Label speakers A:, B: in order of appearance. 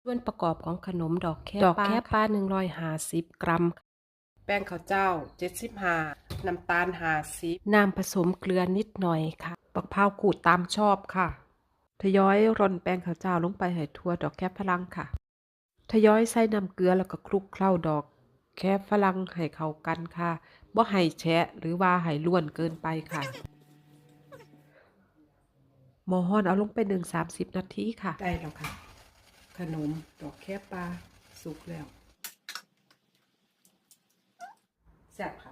A: ส่วนประกอบของขนมดอกแค่ปลา150 กรัมแป้งข้าวเจ้า75น้ำตาล50น้ำผสมเกลือนิดหน่อยค่ะบักพร้าวขูดตามชอบค่ะทยอยร่อนแป้งข้าวเจ้าลงไปให้ทั่วดอกแคฝรั่งค่ะทยอยใส่น้ำเกลือแล้วก็คลุกเคล้าดอกแคฝรั่งให้เข้ากันค่ะบ่ให้แฉะหรือว่าให้ล้วนเกินไปค่ะหม้อร้อนเอาลงไปนึ่ง30 นาทีค่ะได้แล้วค่ะขนมดอกแคปลาสุกแล้วแซ่บค่ะ